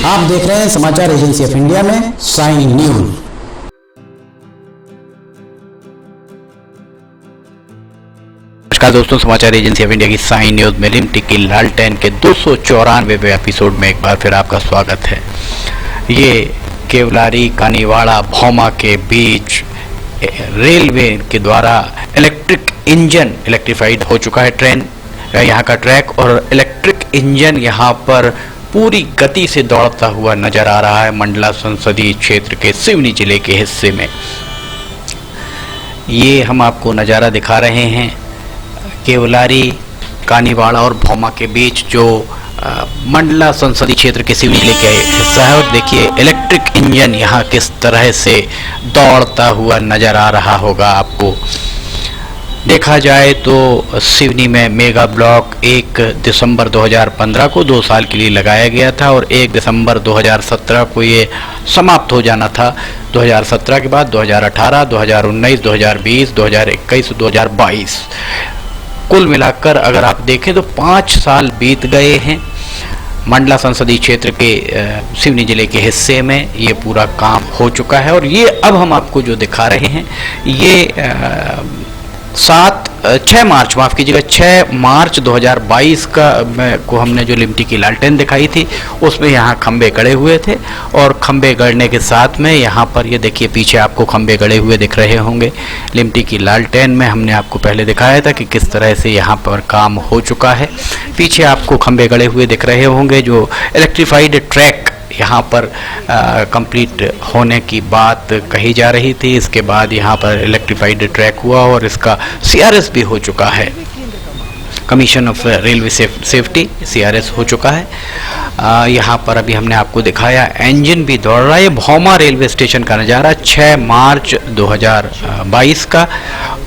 आप देख रहे हैं समाचार एजेंसी ऑफ इंडिया में साइन न्यूज। नमस्कार दोस्तों, समाचार एजेंसी ऑफ इंडिया की साइन न्यूज में लिमटी की लालटेन के 294वें एपिसोड में एक बार फिर आपका स्वागत है। ये केवलारी कानीवाड़ा भौमा के बीच रेलवे के द्वारा इलेक्ट्रिक इंजन इलेक्ट्रीफाइड हो चुका है ट्रेन, यहाँ का ट्रैक, और इलेक्ट्रिक इंजन यहाँ पर पूरी गति से दौड़ता हुआ नजर आ रहा है मंडला संसदीय क्षेत्र के सिवनी जिले के हिस्से में। ये हम आपको नज़ारा दिखा रहे हैं केवलारी कानीवाड़ा और भौमा के बीच जो मंडला संसदीय क्षेत्र के सिवनी जिले के हिस्सा है। और देखिए इलेक्ट्रिक इंजन यहाँ किस तरह से दौड़ता हुआ नजर आ रहा होगा आपको। देखा जाए तो सिवनी में मेगा ब्लॉक 1 दिसंबर 2015 को 2 साल के लिए लगाया गया था और 1 दिसंबर 2017 को ये समाप्त हो जाना था। 2017 के बाद 2018, 2019, 2020, 2021, 2022 कुल मिलाकर अगर आप देखें तो 5 साल बीत गए हैं। मंडला संसदीय क्षेत्र के सिवनी जिले के हिस्से में ये पूरा काम हो चुका है। और ये अब हम आपको जो दिखा रहे हैं ये 6 मार्च 2022 को हमने जो लिमटी की लालटेन दिखाई थी उसमें यहाँ खंबे गड़े हुए थे। और खंबे गड़ने के साथ में यहाँ पर ये देखिए पीछे आपको खंबे गड़े हुए दिख रहे होंगे। लिमटी की लालटेन में हमने आपको पहले दिखाया था कि किस तरह से यहाँ पर काम हो चुका है। पीछे आपको खंबे गड़े हुए दिख रहे होंगे। जो इलेक्ट्रीफाइड ट्रैक यहाँ पर कंप्लीट होने की बात कही जा रही थी, इसके बाद यहाँ पर इलेक्ट्रीफाइड ट्रैक हुआ और इसका CRS भी हो चुका है, commission of railway safety CRS हो चुका है। यहाँ पर अभी हमने आपको दिखाया इंजन भी दौड़ रहा है। भौमा रेलवे स्टेशन का नज़ारा 6 मार्च 2022 का।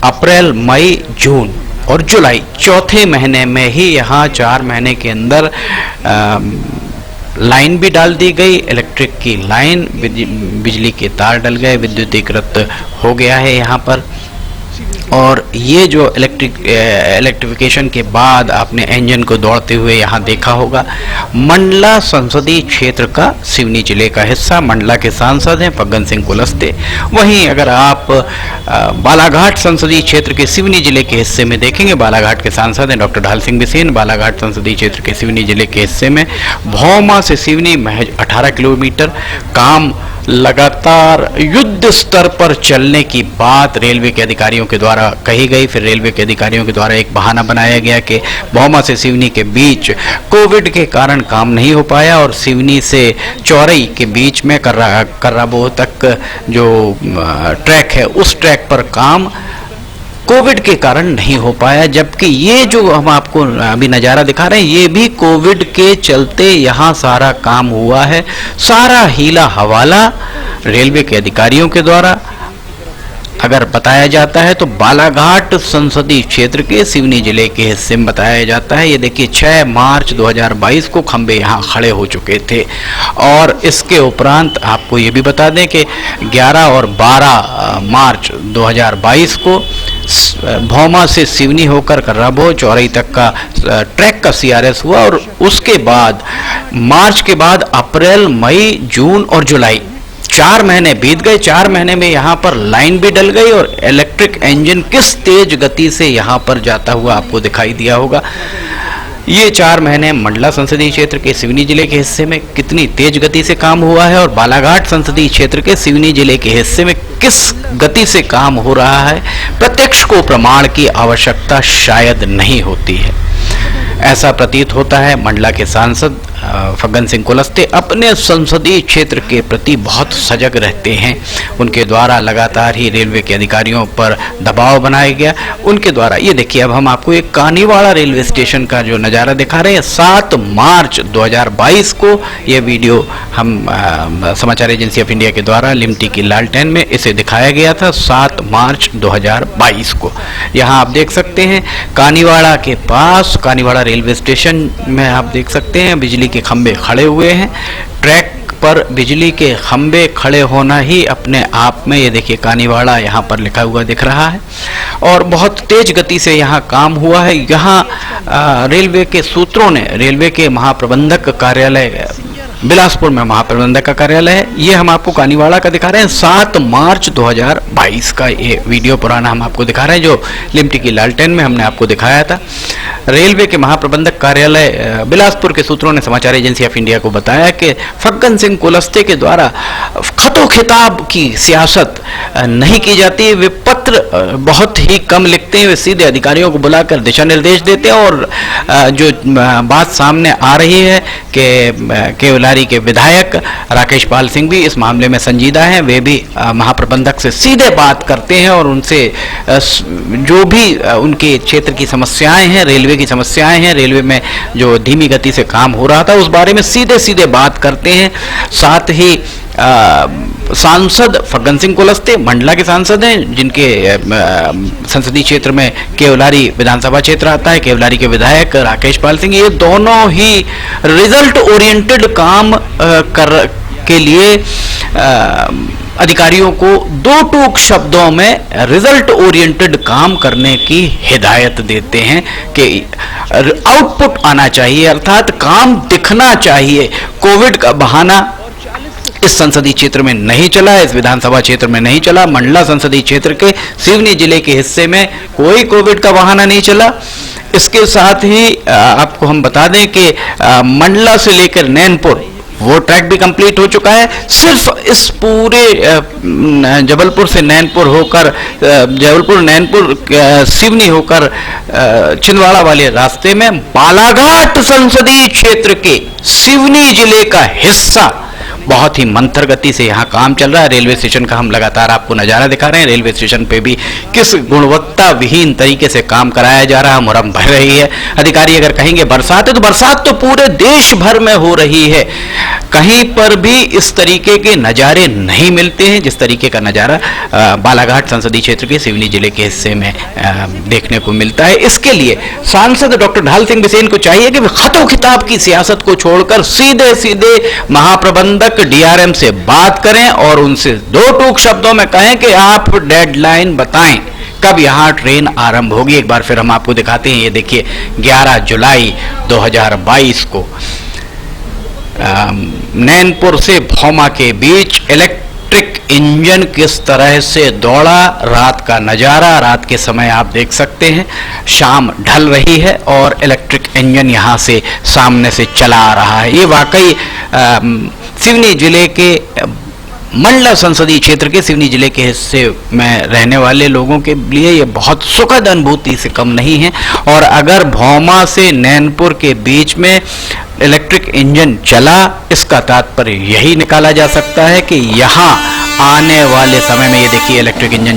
अप्रैल, मई, जून और जुलाई चौथे महीने में ही यहाँ 4 महीने के अंदर लाइन भी डाल दी गई, इलेक्ट्रिक की लाइन, बिजली के तार डल गए, विद्युतीकृत हो गया है यहाँ पर। और ये जो इलेक्ट्रिफिकेशन के बाद आपने इंजन को दौड़ते हुए यहाँ देखा होगा। मंडला संसदीय क्षेत्र का सिवनी जिले का हिस्सा, मंडला के सांसद हैं फग्गन सिंह कुलस्ते। वहीं अगर आप बालाघाट संसदीय क्षेत्र के सिवनी जिले के हिस्से में देखेंगे, बालाघाट के सांसद हैं डॉक्टर ढाल सिंह बिसेन। बालाघाट संसदीय क्षेत्र के सिवनी जिले के हिस्से में भौमा से सिवनी महज 18 किलोमीटर। काम लगातार युद्ध स्तर पर चलने की बात रेलवे के अधिकारियों के द्वारा कही गई। फिर रेलवे के अधिकारियों के द्वारा एक बहाना बनाया गया कि भौमा से सिवनी के बीच कोविड के कारण काम नहीं हो पाया और सिवनी से चौरई के बीच में कर्राबोह तक जो ट्रैक है उस ट्रैक पर काम कोविड के कारण नहीं हो पाया। जबकि ये जो हम आपको अभी नज़ारा दिखा रहे हैं ये भी कोविड के चलते यहाँ सारा काम हुआ है। सारा हीला हवाला रेलवे के अधिकारियों के द्वारा अगर बताया जाता है तो बालाघाट संसदीय क्षेत्र के सिवनी जिले के हिस्से में बताया जाता है। ये देखिए 6 मार्च 2022 को खंबे यहाँ खड़े हो चुके थे। और इसके उपरांत आपको ये भी बता दें कि 11 और 12 मार्च 2022 को भौमा से सिवनी होकर कर्राबोह चौरई तक का ट्रैक का CRS हुआ। और उसके बाद मार्च के बाद अप्रैल, मई, जून और जुलाई 4 महीने बीत गए। 4 महीने में यहाँ पर लाइन भी डल गई और इलेक्ट्रिक इंजन किस तेज गति से यहाँ पर जाता हुआ आपको दिखाई दिया होगा। ये 4 महीने मंडला संसदीय क्षेत्र के सिवनी जिले के हिस्से में कितनी तेज गति से काम हुआ है और बालाघाट संसदीय क्षेत्र के सिवनी जिले के हिस्से में किस गति से काम हो रहा है, प्रत्यक्ष को प्रमाण की आवश्यकता शायद नहीं होती है। ऐसा प्रतीत होता है मंडला के सांसद फग्गन सिंह कुलस्ते अपने संसदीय क्षेत्र के प्रति बहुत सजग रहते हैं। उनके द्वारा लगातार ही रेलवे के अधिकारियों पर दबाव बनाया गया। उनके द्वारा ये देखिए अब हम आपको एक कानीवाड़ा रेलवे स्टेशन का जो नज़ारा दिखा रहे हैं। 7 मार्च 2022 को ये वीडियो हम समाचार एजेंसी ऑफ इंडिया के द्वारा लिमटी की लालटेन में इसे दिखाया गया था। 7 मार्च 2022 को यहाँ आप देख सकते हैं कानीवाड़ा के पास, कानीवाड़ा रेलवे स्टेशन में आप देख सकते हैं बिजली के खंभे खड़े हुए हैं। ट्रैक पर बिजली के खंबे खड़े होना ही अपने आप में, ये देखिए कानीवाड़ा यहाँ पर लिखा हुआ दिख रहा है और बहुत तेज गति से यहाँ काम हुआ है। यहाँ रेलवे के सूत्रों ने, रेलवे के महाप्रबंधक कार्यालय बिलासपुर में महाप्रबंधक का कार्यालय है, ये हम आपको कानीवाड़ा का दिखा रहे हैं। 7 मार्च 2022 का ये वीडियो पुराना हम आपको दिखा रहे हैं, जो लिमटी की लालटेन में हमने आपको दिखाया था। रेलवे के महाप्रबंधक कार्यालय बिलासपुर के सूत्रों ने समाचार एजेंसी ऑफ इंडिया को बताया कि फग्गन सिंह कुलस्ते के द्वारा खतो खिताब की सियासत नहीं की जाती। वे पत्र बहुत ही कम लिखते हैं, वे सीधे अधिकारियों को बुलाकर दिशा निर्देश देते हैं। और जो बात सामने आ रही है कि केवलारी के विधायक राकेश पाल सिंह भी इस मामले में संजीदा हैं, वे भी महाप्रबंधक से सीधे बात करते हैं और उनसे जो भी उनके क्षेत्र की समस्याएं हैं, रेलवे की समस्याएं हैं, रेलवे में जो धीमी गति से काम हो रहा था उस बारे में सीधे सीधे बात करते हैं। साथ ही सांसद फग्गन सिंह कुलस्ते मंडला के सांसद हैं, जिनके संसदीय क्षेत्र में केवलारी विधानसभा क्षेत्र आता है। केवलारी के विधायक राकेश पाल सिंह, ये दोनों ही रिजल्ट ओरिएंटेड काम के लिए अधिकारियों को दो टूक शब्दों में रिजल्ट ओरिएंटेड काम करने की हिदायत देते हैं कि आउटपुट आना चाहिए, अर्थात काम दिखना चाहिए। कोविड का बहाना इस संसदीय क्षेत्र में नहीं चला, इस विधानसभा क्षेत्र में नहीं चला। मंडला संसदीय क्षेत्र के सिवनी जिले के हिस्से में कोई कोविड का बहाना नहीं चला। इसके साथ ही आपको हम बता दें कि मंडला से लेकर नैनपुर वो ट्रैक भी कंप्लीट हो चुका है। सिर्फ इस पूरे जबलपुर से नैनपुर होकर, जबलपुर नैनपुर सिवनी होकर छिंदवाड़ा वाले रास्ते में बालाघाट संसदीय क्षेत्र के सिवनी जिले का हिस्सा बहुत ही मंथर गति से यहाँ काम चल रहा है। रेलवे स्टेशन का हम लगातार आपको नज़ारा दिखा रहे हैं। रेलवे स्टेशन पे भी किस गुणवत्ता विहीन तरीके से काम कराया जा रहा है, मुरम भर रही है। अधिकारी अगर कहेंगे बरसात है तो बरसात तो पूरे देश भर में हो रही है, कहीं पर भी इस तरीके के नज़ारे नहीं मिलते हैं जिस तरीके का नज़ारा बालाघाट संसदीय क्षेत्र के सिवनी जिले के हिस्से में देखने को मिलता है। इसके लिए सांसद डॉक्टर ढाल सिंह बिसेन को चाहिए कि वे खतो खिताब की सियासत को छोड़कर सीधे सीधे महाप्रबंधक डीआरएम से बात करें और उनसे दो टूक शब्दों में कहें कि आप डेडलाइन बताएं कब यहां ट्रेन आरंभ होगी। एक बार फिर हम आपको दिखाते हैं, ये देखिए 11 जुलाई 2022 को नैनपुर से भौमा के बीच इलेक्ट्रिक इंजन किस तरह से दौड़ा, रात का नज़ारा। रात के समय आप देख सकते हैं शाम ढल रही है और इलेक्ट्रिक इंजन यहाँ से सामने से चला आ रहा है। ये वाकई सिवनी जिले के मंडला संसदीय क्षेत्र के सिवनी जिले के हिस्से में रहने वाले लोगों के लिए ये बहुत सुखद अनुभूति से कम नहीं है। और अगर भौमा से नैनपुर के बीच में इलेक्ट्रिक इंजन चला, इसका तात्पर्य यही निकाला जा सकता है कि यहाँ आने वाले समय में, ये देखिए इलेक्ट्रिक इंजन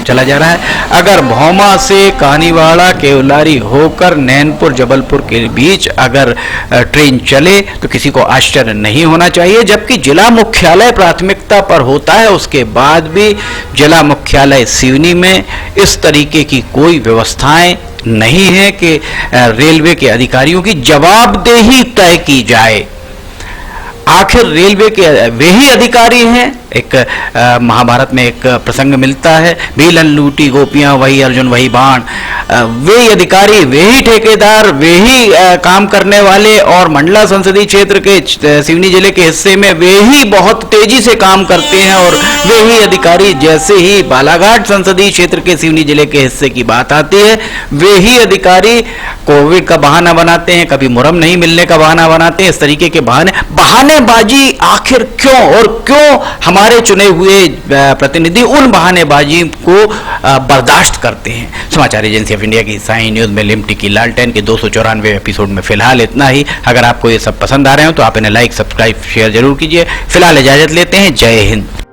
चला जा रहा है। अगर भौमा से कानीवाड़ा केवलारी होकर नैनपुर जबलपुर के बीच अगर ट्रेन चले तो किसी को आश्चर्य नहीं होना चाहिए, जबकि जिला मुख्यालय प्राथमिकता पर होता है। उसके बाद भी जिला मुख्यालय सिवनी में इस तरीके की कोई व्यवस्थाएं नहीं है कि रेलवे के अधिकारियों की जवाबदेही तय की जाए। आखिर रेलवे के वे ही अधिकारी हैं। एक महाभारत में एक प्रसंग मिलता है, भीलन लूटी गोपियां वही अर्जुन वही बाण। वे ही अधिकारी, वे ही ठेकेदार, वे ही काम करने वाले और मंडला संसदीय क्षेत्र के सिवनी जिले के हिस्से में वे ही बहुत तेजी से काम करते हैं। और वे ही अधिकारी जैसे ही बालाघाट संसदीय क्षेत्र के सिवनी जिले के हिस्से की बात आती है, वे ही अधिकारी कोविड का बहाना बनाते हैं, कभी मुरम नहीं मिलने का बहाना बनाते हैं। इस तरीके के बहानेबाजी आखिर क्यों, और क्यों हमारे चुने हुए प्रतिनिधि उन बहानेबाजी को बर्दाश्त करते हैं। समाचार एजेंसी ऑफ इंडिया की साई न्यूज में लिमटी की लालटेन के 294 एपिसोड में फिलहाल इतना ही। अगर आपको ये सब पसंद आ रहे हो तो आप इन्हें लाइक, सब्सक्राइब, शेयर जरूर कीजिए। फिलहाल इजाजत लेते हैं। जय हिंद।